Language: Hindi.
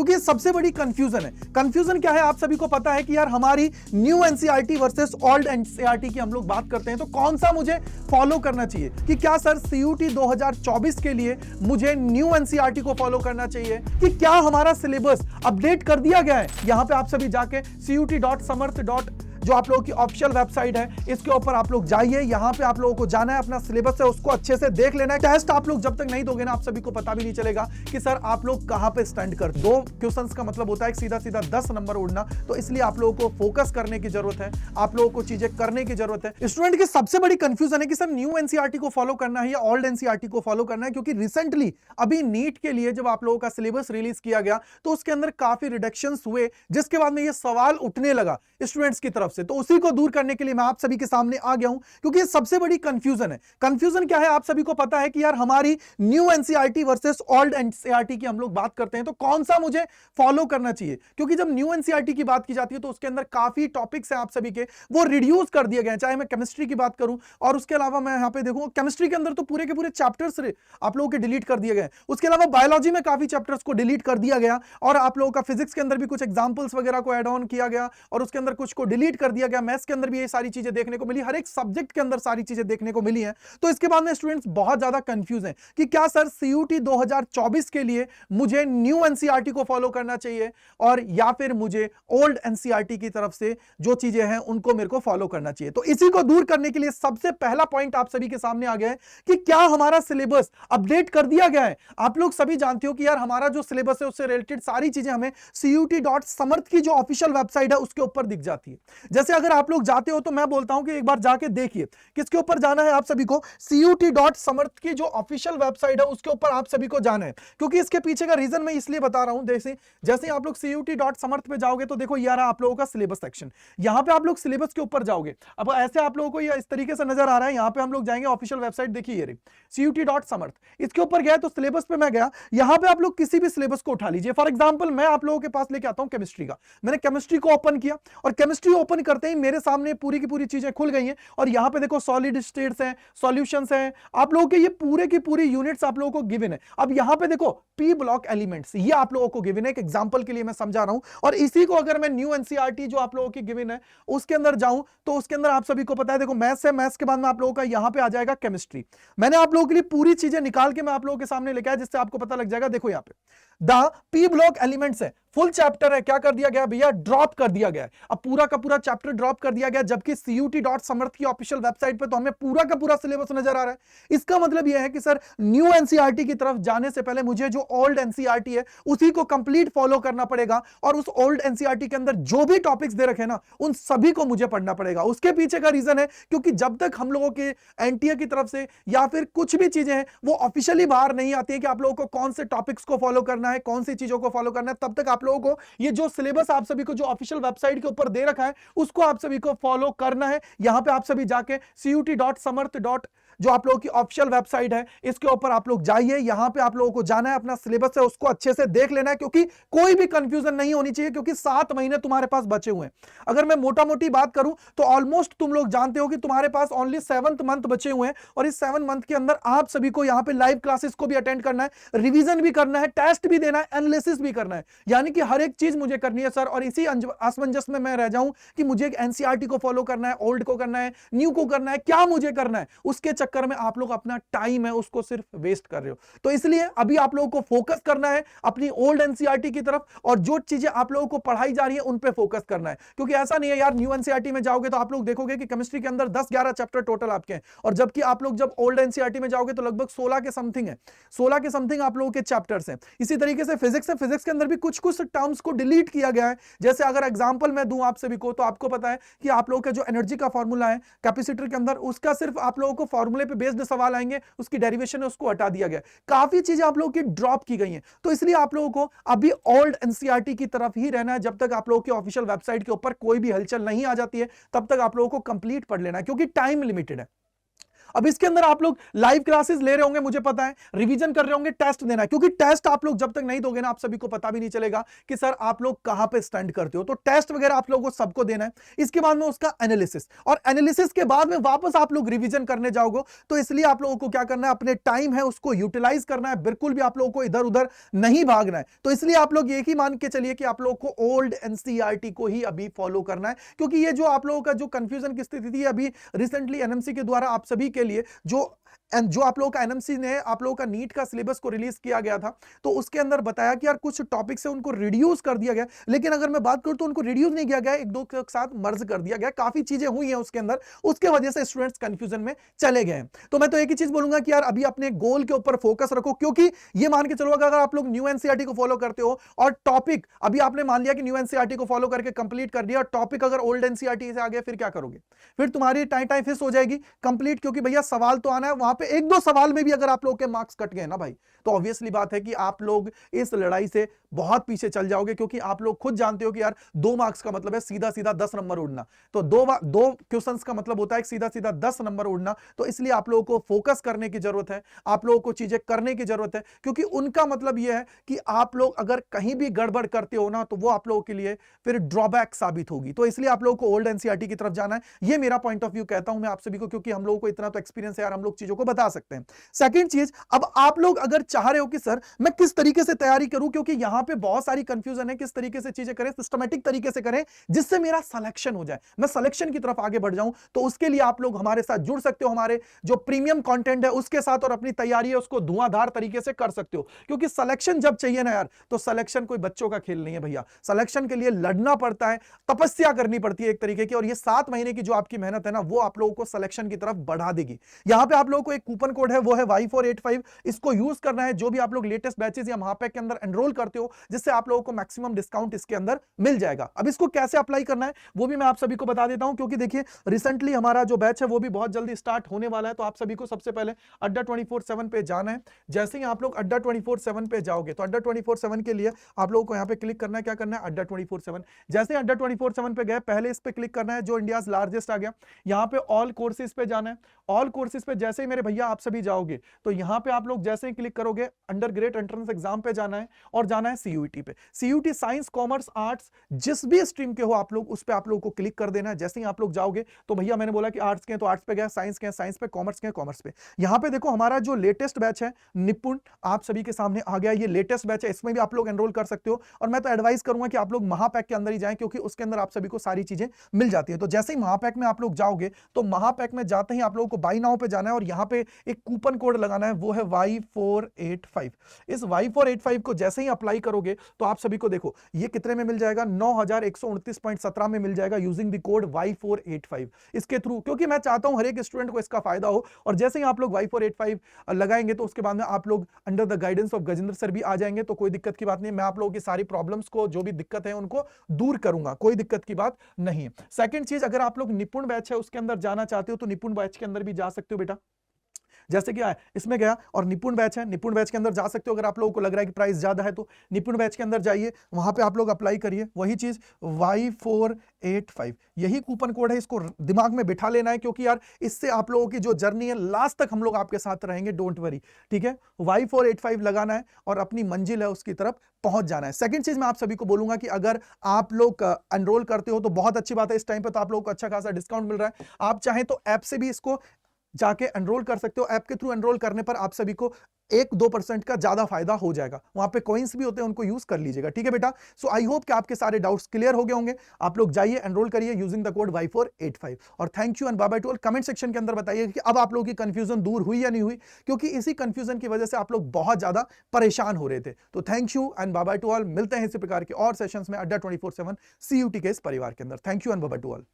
क्योंकि ये सबसे बड़ी कंफ्यूजन है। कंफ्यूजन क्या है, आप सभी को पता है कि यार हमारी new NCERT versus old NCERT की हम लोग बात करते हैं, तो कौन सा मुझे फॉलो करना चाहिए? कि क्या सर सीयूटी 2024 के लिए मुझे न्यू एनसीईआरटी को फॉलो करना चाहिए, कि क्या हमारा सिलेबस अपडेट कर दिया गया है? यहां पे आप सभी जाके CUT.samarth. जो आप लोगों की ऑफिशियल वेबसाइट है, इसके ऊपर आप लोग जाइए। यहां पे आप लोगों को जाना है, अपना सिलेबस है उसको अच्छे से देख लेना है। टेस्ट आप लोग जब तक नहीं दोगे ना, आप सभी को पता भी नहीं चलेगा कि सर आप लोग कहां पे स्टैंड कर। 2 क्वेश्चंस का मतलब होता है सीधा सीधा 10 नंबर उड़ना, तो इसलिए आप लोगों को फोकस करने की जरूरत है, आप लोगों को चीजें करने की जरूरत है। स्टूडेंट की सबसे बड़ी कंफ्यूजन है कि सर न्यू एनसीईआरटी को फॉलो करना है या ओल्ड एनसीईआरटी को फॉलो करना है, क्योंकि रिसेंटली अभी नीट के लिए जब आप लोगों का सिलेबस रिलीज किया गया तो उसके अंदर काफी रिडक्शंस हुए, जिसके बाद में ये सवाल उठने लगा स्टूडेंट्स की तरफ से। तो उसी को दूर करने के लिए मैं आप सभी के सामने आ गया हूं, क्योंकि ये सबसे बड़ी कंफ्यूजन है। कंफ्यूजन क्या है, आप सभी को पता है कि यार हमारी new NCERT versus old NCERT की हम लोग बात करते हैं, तो कौन सा मुझे फॉलो करना चाहिए? क्योंकि जब न्यू एनसीईआरटी की बात की जाती है तो उसके अंदर काफी टॉपिक्स हैं आप सभी के, वो रिड्यूस कर दिए गए हैं। चाहे मैं केमिस्ट्री की बात करूं, और उसके अलावा मैं यहां पे देखूं केमिस्ट्री के अंदर तो पूरे के पूरे चैप्टर्स आप लोगों के डिलीट कर दिए गए। उसके अलावा बायोलॉजी में काफी चैप्टर्स को डिलीट कर दिया गया, और आप लोगों का फिजिक्स के अंदर भी कुछ एग्जांपल्स वगैरह को ऐड ऑन किया गया, और उसके अंदर कुछ को डिलीट कर दिया गया। मैथ्स के अंदर भी ये सारी चीजें देखने को मिली, हर एक सब्जेक्ट के अंदर सारी चीजें देखने को मिली हैं। तो इसके बाद में स्टूडेंट्स बहुत ज्यादा कंफ्यूज हैं कि क्या सर सीयूटी 2024 के लिए मुझे न्यू एनसीईआरटी को फॉलो करना चाहिए, और या फिर मुझे ओल्ड एनसीईआरटी की तरफ से जो चीजें हैं उनको मेरे को फॉलो करना चाहिए। तो इसी को दूर करने के लिए सबसे पहला पॉइंट आप सभी के सामने आ गया है कि क्या हमारा सिलेबस अपडेट कर दिया गया है। आप लोग सभी जानते हो कि यार हमारा जो सिलेबस है उससे रिलेटेड सारी चीजें हमें CUT.samarth की जो ऑफिशियल वेबसाइट है उसके ऊपर दिख जाती है। जैसे अगर आप लोग जाते हो तो मैं बोलता हूं कि एक बार जाके देखिए किसके ऊपर जाना है। आप सभी को CUT.samarth की जो ऑफिशियल वेबसाइट है उसके ऊपर आप सभी को जाना है, क्योंकि इसके पीछे का रीजन मैं इसलिए बता रहा हूं। जैसे आप लोग CUT.samarth पे जाओगे तो देखो यार आप लोगों का सिलेबस सेक्शन, यहां पे आप लोग सिलेबस के ऊपर जाओगे। अब ऐसे आप लोगों को ये इस तरीके से नजर आ रहा है, यहां पे हम लोग जाएंगे ऑफिशियल वेबसाइट, देखिए ये CUT.samarth, इसके ऊपर गया तो सिलेबस पे मैं गया। यहां पे आप लोग किसी भी सिलेबस को उठा लीजिए। फॉर एग्जांपल मैं आप लोगों के पास लेके आता हूं केमिस्ट्री का, मैंने केमिस्ट्री को ओपन किया, और केमिस्ट्री ओपन करते ही मेरे सामने पूरी की पूरी चीजें खुल गई हैं। और यहां पे देखो सॉलिड स्टेट्स हैं, सॉल्यूशंस हैं, आप लोगों के ये पूरे की पूरी यूनिट्स आप लोगों को गिवन है। अब यहां पे देखो पी ब्लॉक एलिमेंट्स, ये आप लोगों को गिवन है, एक एग्जांपल के लिए मैं समझा रहा हूं। और इसी को अगर मैं न्यू एनसीईआरटी जो आप लोगों की गिवन है उसके अंदर जाऊं तो उसके अंदर आप सभी को पता है, देखो मैथ्स है, मैथ्स के बाद में आप लोगों का यहां पे आ जाएगा केमिस्ट्री। मैंने आप लोगों के लिए पूरी चीजें निकाल के मैं आप लोगों के सामने लेके आया, जिससे आपको पता लग जाएगा। देखो यहां पे द पी ब्लॉक एलिमेंट्स है, फुल चैप्टर है, क्या कर दिया गया भैया, ड्रॉप कर दिया गया है। अब पूरा का पूरा चैप्टर ड्रॉप कर दिया गया, जबकि CUT.samarth की ऑफिशियल वेबसाइट पे तो हमें पूरा का पूरा सिलेबस नजर आ रहा है। इसका मतलब यह है कि सर न्यू एनसीईआरटी की तरफ जाने से पहले मुझे जो ओल्ड एनसीईआरटी है उसी को कंप्लीट फॉलो करना पड़ेगा, और उस ओल्ड एनसीईआरटी के अंदर जो भी टॉपिक्स दे रखे ना उन सभी को मुझे पढ़ना पड़ेगा। उसके पीछे का रीजन है क्योंकि जब तक हम लोगों के एनटीए की तरफ से या फिर कुछ भी चीजें हैं वो ऑफिशियली बाहर नहीं आती है कि आप लोगों को कौन से टॉपिक्स को फॉलो करना है, कौन सी चीजों को फॉलो करना है, तब तक आप लोगों को ये जो सिलेबस आप सभी को जो ऑफिशियल वेबसाइट के ऊपर दे रखा है उसको आप सभी को फॉलो करना है। यहां पे आप सभी जाके CUT.samarth. जो आप लोगों की ऑफिशियल वेबसाइट है इसके ऊपर आप लोग जाइए। यहां पे आप लोगों को जाना है, अपना सिलेबस है उसको अच्छे से देख लेना है, क्योंकि कोई भी कंफ्यूजन नहीं होनी चाहिए, क्योंकि 7 महीने तुम्हारे पास बचे हुए हैं। अगर मैं मोटा मोटी बात करूं तो ऑलमोस्ट तुम लोग जानते हो कि तुम्हारे पास ओनली 7th मंथ बचे हुए हैं, और इस 7 मंथ के अंदर आप सभी को यहां पे लाइव क्लासेस को भी अटेंड करना है, रिवीजन भी करना है, टेस्ट भी देना है, एनालिसिस भी करना है, यानी कि हर एक चीज मुझे करनी है सर। और इसी असमंजस में मैं रह जाऊं कि मुझे एनसीईआरटी को फॉलो करना है, ओल्ड को करना है, न्यू को करना है, क्या मुझे करना है, उसके चक्कर में आप लोग अपना टाइम है उसको सिर्फ वेस्ट कर रहे हो। तो इसलिए अभी आप लोगों को फोकस करना है अपनी ओल्ड एनसीईआरटी की तरफ, और जो चीजें आप लोगों को पढ़ाई जा रही है उन पे फोकस करना है। क्योंकि ऐसा नहीं है यार, न्यू एनसीईआरटी में जाओगे तो आप लोग देखोगे कि केमिस्ट्री के अंदर 10-11 चैप्टर टोटल आपके हैं, और जबकि आप लोग जब ओल्ड एनसीईआरटी में जाओगे तो लगभग 16 के समथिंग है, 16 के समथिंग आप लोगों के चैप्टर्स हैं। इसी तरीके से फिजिक्स है, फिजिक्स के अंदर भी कुछ कुछ टर्म्स को डिलीट किया गया है। जैसे अगर एग्जांपल मैं दूं आप सभी को, तो आपको पता है कि आप लोगों का जो एनर्जी का फॉर्मूला है कैपेसिटर के अंदर, उसका सिर्फ आप लोगों को फॉर्मूले पे बेस्ड सवाल आएंगे, उसकी डेरिवेशन है उसको हटा दिया गया। काफी चीजें आप लोगों की ड्रॉप की गई हैं। तो इसलिए आप लोगों को अभी ओल्ड एनसीईआरटी की तरफ ही रहना है। जब तक आप लोगों की ऑफिशियल वेबसाइट के ऊपर कोई भी हलचल नहीं आ जाती है तब तक आप लोगों को कंप्लीट पढ़ लेना है, क्योंकि टाइम लिमिटेड है। अब इसके अंदर आप लोग लाइव क्लासेस ले रहे होंगे, मुझे पता है, रिवीजन कर रहे होंगे, टेस्ट देना है, क्योंकि टेस्ट आप लोग जब तक नहीं दोगे ना, आप सभी को पता भी नहीं चलेगा कि सर आप लोग कहां पे स्टैंड करते हो। तो टेस्ट वगैरह आप लोगों को सबको देना है, इसके बाद में उसका एनालिसिस, और एनालिसिस के बाद में वापस आप लोग रिवीजन करने जाओगे। तो इसलिए आप लोगों को क्या करना है, अपने टाइम है उसको यूटिलाइज करना है, बिल्कुल भी आप लोगों को इधर उधर नहीं भागना है। तो इसलिए आप लोग ये ही मान के चलिए कि आप लोगों को ओल्ड एनसीईआरटी को ही अभी फॉलो करना है, क्योंकि ये जो आप लोगों का जो कंफ्यूजन की स्थिति थी अभी रिसेंटली एनएमसी के द्वारा आप सभी के लिए जो आप लोगों का एनएमसी ने आप लोगों का नीट का सिलेबस को रिलीज किया गया था, तो उसके अंदर बताया कि यार कुछ टॉपिक से उनको रिड्यूस कर दिया गया, लेकिन अगर मैं बात करूं तो उनको रिड्यूस नहीं किया गया, एक दो के साथ मर्ज कर दिया गया, काफी चीजें हुई हैं उसके अंदर, उसके वजह से स्टूडेंट्स कंफ्यूजन में चले गए हैं। तो मैं तो एक ही चीज बोलूंगा कि यार अभी अपने गोल के ऊपर फोकस रखो, क्योंकि ये मान के चलो अगर आप लोग न्यू एनसीईआरटी को फॉलो करते हो और टॉपिक अभी आपने मान लिया कि न्यू एनसीईआरटी को फॉलो करके कंप्लीट कर दिया, और टॉपिक अगर ओल्ड एनसीईआरटी से आ गया, फिर क्या करोगे? फिर तुम्हारी टाइम फिक्स हो जाएगी कंप्लीट, क्योंकि भैया सवाल तो आना है, वहां पे एक दो सवाल में भी अगर आप लोग के मार्क्स कट गए ना भाई, तो ऑब्वियसली बात है कि आप लोग इस लड़ाई से बहुत पीछे चल जाओगे, क्योंकि आप लोग खुद जानते हो कि यार 2 मार्क्स का मतलब है सीधा सीधा 10 नंबर उड़ना, तो दो क्वेश्चंस का मतलब होता है सीधा सीधा 10 नंबर उड़ना। तो इसलिए आप लोगों को फोकस करने की जरूरत है, आप लोगों को चीजें करने की जरूरत है, क्योंकि उनका मतलब यह है कि आप लोग अगर कहीं भी गड़बड़ करते हो ना, तो वो आप लोगों के लिए फिर ड्रॉबैक साबित होगी। तो इसलिए आप लोगों को ओल्ड एनसीईआरटी की तरफ जाना है, ये मेरा पॉइंट ऑफ व्यू कहता हूं मैं आप सभी को, क्योंकि हम लोगों को इतना तो एक्सपीरियंस है यार, हम लोग चीजों को बता सकते हैं। सेकंड चीज, अब आप लोग अगर चाह रहे हो कि सर मैं किस तरीके से तैयारी करूं, क्योंकि यहां पे बहुत सारी कंफ्यूजन है, किस तरीके से चीजें करें, सिस्टमैटिक तरीके से करें जिससे मेरा सिलेक्शन हो जाए, मैं सिलेक्शन की तरफ आगे बढ़ जाऊं, तो उसके लिए आप लोग हमारे साथ जुड़ सकते हो, हमारे जो प्रीमियम कंटेंट है उसके साथ, और अपनी तैयारी है उसको धुआंधार तरीके से कर सकते हो। क्योंकि सिलेक्शन जब चाहिए ना यार, तो सिलेक्शन कोई बच्चों का खेल नहीं है भैया, सिलेक्शन के लिए लड़ना पड़ता है, तपस्या करनी पड़ती है एक तरीके की, और ये 7 महीने की जो आपकी मेहनत है ना, वो आप लोगों को सिलेक्शन की तरफ बढ़ा देगी। यहां पे आप लोगों को एक कूपन कोड है, वो है Y485, इसको यूज करना है जो भी आप लोग लेटेस्ट बैचेस या महापैक के अंदर एनरोल करते हो, जिससे आप लोगों को मैक्सिमम डिस्काउंट इसके अंदर मिल जाएगा। अब इसको कैसे अप्लाई करना है वो भी मैं आप सभी को बता देता हूं, क्योंकि देखिए रिसेंटली हमारा जो बैच है वो भी बहुत जल्दी स्टार्ट होने वाला है। तो आप सभी को सबसे पहले अड्डा 24/7 पे जाना है। जैसे ही आप लोग अड्डा 24/7 पे जाओगे, तो अड्डा 24/7 के लिए आप लोगों को यहां पे क्लिक करना है, क्या करना है, अड्डा 24/7। जैसे अड्डा 24/7 पे गए, पहले इस पे क्लिक करना है जो इंडियाज लार्जेस्ट आ गया, यहां पे ऑल कोर्सेज पे जाना है। ऑल कोर्सेज पे जैसे ही मेरे भैया आप सभी जाओगे, तो यहां पे आप लोग जैसे ही क्लिक करोगे, अंडर ग्रेड एंट्रेंस एग्जाम पे जाना है, और जाना है सीयूईटी पे। सीयूईटी साइंस कॉमर्स आर्ट्स जिस भी स्ट्रीम के हो आप लोग, उस पे आप लोगों को क्लिक कर देना है। जैसे ही आप लोग जाओगे, तो भैया मैंने बोला कि आर्ट्स के हैं तो आर्ट्स पे गया, साइंस के हैं साइंस पे, कॉमर्स के हैं कॉमर्स पे। यहां पे देखो हमारा जो लेटेस्ट बैच है निपुण, आप सभी के सामने आ गया, ये लेटेस्ट बैच है, इसमें भी आप लोग एनरोल कर सकते हो। और मैं तो एडवाइस करूंगा कि आप लोग महापैक के अंदर ही जाएं, क्योंकि उसके अंदर आप सभी को सारी चीजें मिल जाती है। तो जैसे ही महापैक में आप लोग जाओगे, तो महापैक में जाते ही आप लोगों को बाय नाउ पे जाना है, और यहां पे एक कूपन कोड लगाना है, वो है Y485। इस Y485 को जैसे ही अप्लाई करोगे, तो आप सभी को देखो ये कितने में मिल जाएगा, 9129.17 में मिल जाएगा, यूजिंग द कोड Y485 इसके थ्रू, क्योंकि मैं चाहता हूं हर एक स्टूडेंट को इसका फायदा हो। और जैसे ही आप लोग Y485 लगाएंगे, तो उसके बाद में आप लोग under the guidance of Gajendra sir भी आ जाएंगे, तो कोई दिक्कत की बात नहीं, मैं आप लोगों की सारी प्रॉब्लम्स को, जो भी दिक्कत है उनको दूर करूंगा, कोई दिक्कत की बात नहीं है। सेकंड चीज, अगर आप लोग निपुण बैच है उसके अंदर जाना चाहते हो, तो निपुण बैच के अंदर भी जा सकते हो बेटा। जैसे कि इसमें गया और निपुण बैच है, निपुण बैच के अंदर जा सकते हो। अगर आप लोगों को लग रहा है कि प्राइस ज्यादा है, तो निपुण बैच के अंदर जाइए, वहां पे आप लोग अप्लाई करिए। वही चीज Y485, यही कूपन कोड है, इसको दिमाग में बिठा लेना है, क्योंकि यार इससे आप लोगों की जो जर्नी है लास्ट तक हम लोग आपके साथ रहेंगे, डोंट वरी, ठीक है। Y485 लगाना है और अपनी मंजिल है उसकी तरफ पहुंच जाना है। सेकंड चीज मैं आप सभी को बोलूंगा कि अगर आप लोग एनरोल करते हो तो बहुत अच्छी बात है, इस टाइम पे तो आप लोगों को अच्छा खासा डिस्काउंट मिल रहा है। आप चाहें तो ऐप से भी इसको जाके एनरोल कर सकते हो। ऐप के थ्रू एनरोल करने पर आप सभी को 1-2% का ज्यादा फायदा हो जाएगा। वहां पे कॉइंस भी होते हैं, उनको यूज कर लीजिएगा, ठीक है बेटा। सो आई होप कि आपके सारे डाउट्स क्लियर हो गए होंगे। आप लोग जाइए, एनरोल करिए यूजिंग द कोड Y485। और thank you and bye bye to all. Comment section के अंदर बताइए कि अब आप लोगों की कंफ्यूजन दूर हुई या नहीं हुई, क्योंकि इसी कंफ्यूजन की वजह से आप लोग बहुत ज्यादा परेशान हो रहे थे। तो thank you and bye bye to all. मिलते हैं इसी प्रकार के और सेशंस में अड्डा 24/7 CUT के इस परिवार के अंदर। Thank you and bye bye to all.